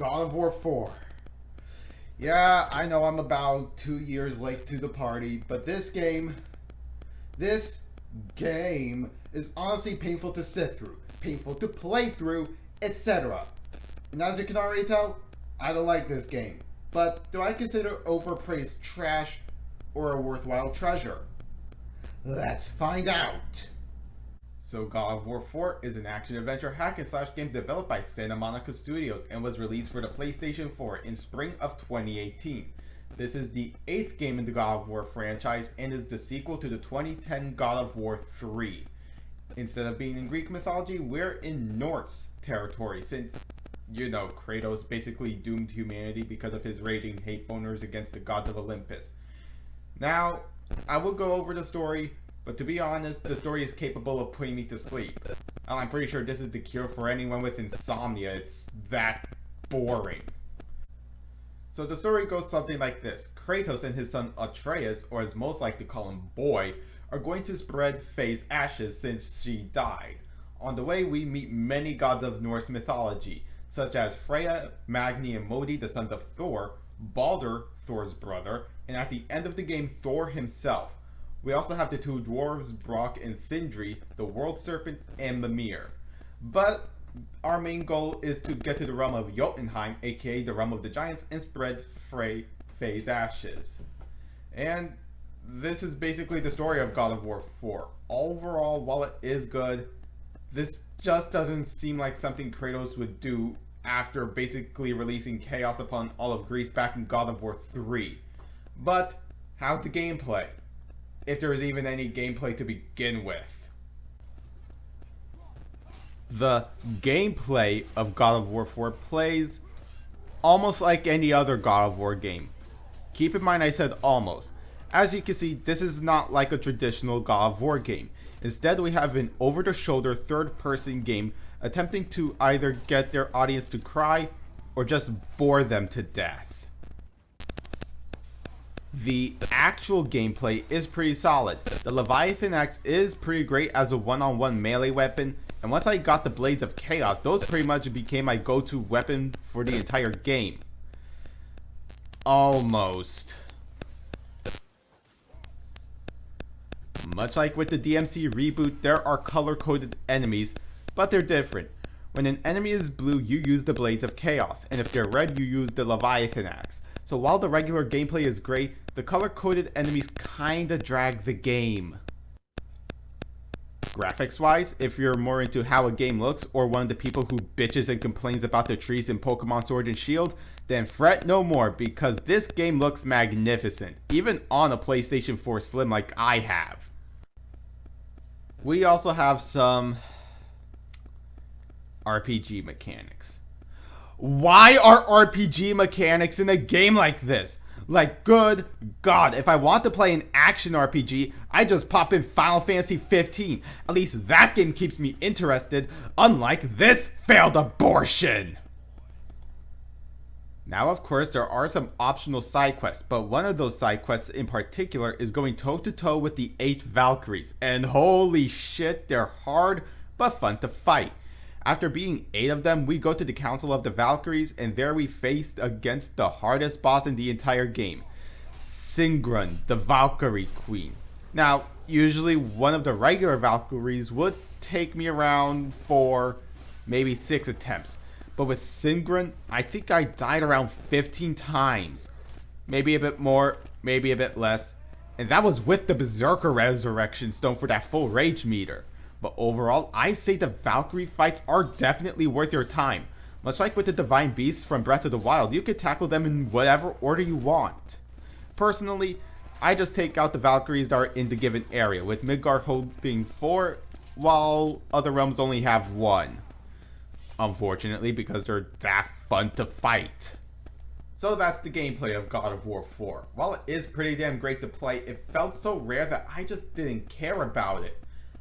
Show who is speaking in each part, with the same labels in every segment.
Speaker 1: God of War 4. Yeah, I know I'm about 2 years late to the party, but this game is honestly painful to sit through, painful to play through, etc. And as you can already tell, I don't like this game. But do I consider overpraised trash or a worthwhile treasure? Let's find out! So God of War 4 is an action-adventure hack-and-slash game developed by Santa Monica Studios and was released for the PlayStation 4 in spring of 2018. This is the 8th game in the God of War franchise and is the sequel to the 2010 God of War 3. Instead of being in Greek mythology, we're in Norse territory since, Kratos basically doomed humanity because of his raging hate boners against the gods of Olympus. Now, I will go over the story, but to be honest, the story is capable of putting me to sleep. I'm pretty sure this is the cure for anyone with insomnia. It's that boring. So the story goes something like this. Kratos and his son Atreus, or as most like to call him Boy, are going to spread Faye's ashes since she died. On the way, we meet many gods of Norse mythology, such as Freya, Magni, and Modi, the sons of Thor, Balder, Thor's brother, and at the end of the game, Thor himself. We also have the two dwarves, Brock and Sindri, the World Serpent, and Mimir. But our main goal is to get to the realm of Jotunheim, aka the realm of the giants, and spread Faye's ashes. And this is basically the story of God of War 4. Overall, while it is good, this just doesn't seem like something Kratos would do after basically releasing chaos upon all of Greece back in God of War 3. But how's the gameplay? If there is even any gameplay to begin with. The gameplay of God of War 4 plays almost like any other God of War game. Keep in mind I said almost. As you can see, this is not like a traditional God of War game. Instead, we have an over-the-shoulder third-person game attempting to either get their audience to cry or just bore them to death. The actual gameplay is pretty solid. The Leviathan Axe is pretty great as a one-on-one melee weapon, and once I got the Blades of Chaos, those pretty much became my go-to weapon for the entire game. Almost. Much like with the DMC reboot, there are color-coded enemies, but they're different. When an enemy is blue, you use the Blades of Chaos, and if they're red, you use the Leviathan Axe. So while the regular gameplay is great, the color-coded enemies kinda drag the game. Graphics-wise, if you're more into how a game looks, or one of the people who bitches and complains about the trees in Pokemon Sword and Shield, then fret no more, because this game looks magnificent, even on a PlayStation 4 Slim like I have. We also have some RPG mechanics. Why are RPG mechanics in a game like this? Like, good God, if I want to play an action RPG, I just pop in Final Fantasy 15. At least that game keeps me interested, unlike this failed abortion. Now, of course, there are some optional side quests, but one of those side quests in particular is going toe-to-toe with the 8 Valkyries, and holy shit, they're hard, but fun to fight. After beating 8 of them, we go to the Council of the Valkyries, and there we faced against the hardest boss in the entire game, Sigrun, the Valkyrie Queen. Now, usually one of the regular Valkyries would take me around 4, maybe 6 attempts. But with Sigrun, I think I died around 15 times. Maybe a bit more, maybe a bit less. And that was with the Berserker Resurrection Stone for that full rage meter. But overall, I say the Valkyrie fights are definitely worth your time. Much like with the Divine Beasts from Breath of the Wild, you can tackle them in whatever order you want. Personally, I just take out the Valkyries that are in the given area, with Midgard holding 4, while other realms only have 1. Unfortunately, because they're that fun to fight. So that's the gameplay of God of War 4. While it is pretty damn great to play, it felt so rare that I just didn't care about it.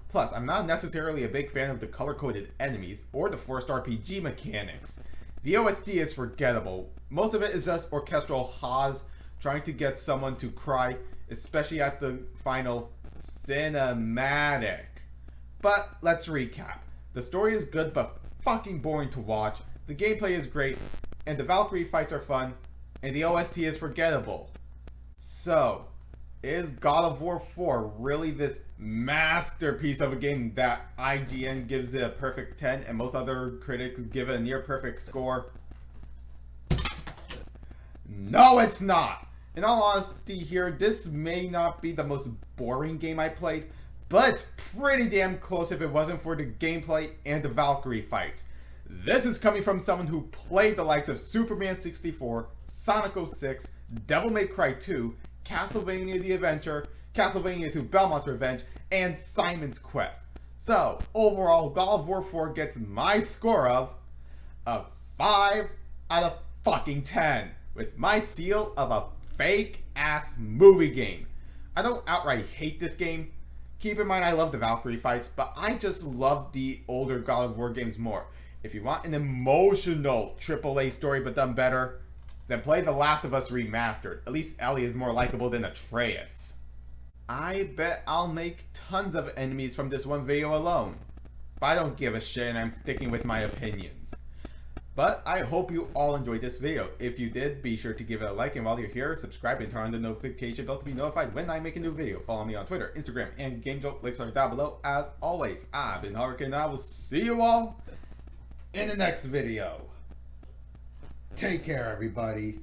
Speaker 1: Plus, I'm not necessarily a big fan of the color-coded enemies, or the forced RPG mechanics. The OST is forgettable. Most of it is just orchestral ha's trying to get someone to cry, especially at the final cinematic. But let's recap. The story is good but fucking boring to watch, the gameplay is great,
Speaker 2: and the Valkyrie fights are fun, and the OST is forgettable. So, is God of War 4 really this masterpiece of a game that IGN gives it a perfect 10 and most other critics give it a near perfect score? No, it's not! In all honesty here, this may not be the most boring game I played, but it's pretty damn close if it wasn't for the gameplay and the Valkyrie fights. This is coming from someone who played the likes of Superman 64, Sonic 06, Devil May Cry 2, Castlevania The Adventure, Castlevania 2 Belmont's Revenge, and Simon's Quest. So, overall, God of War 4 gets my score of a 5 out of fucking 10, with my seal of a fake-ass movie game. I don't outright hate this game. Keep in mind I love the Valkyrie fights, but I just love the older God of War games more. If you want an emotional AAA story but done better, then play The Last of Us Remastered. At least Ellie is more likable than Atreus. I bet I'll make tons of enemies from this one video alone. But I don't give a shit and I'm sticking with my opinions. But I hope you all enjoyed this video. If you did, be sure to give it a like, and while you're here, subscribe and turn on the notification bell to be notified when I make a new video. Follow me on Twitter, Instagram, and GameJolt. Links are down below. As always, I've been Hurricane, and I will see you all in the next video.
Speaker 1: Take care, everybody.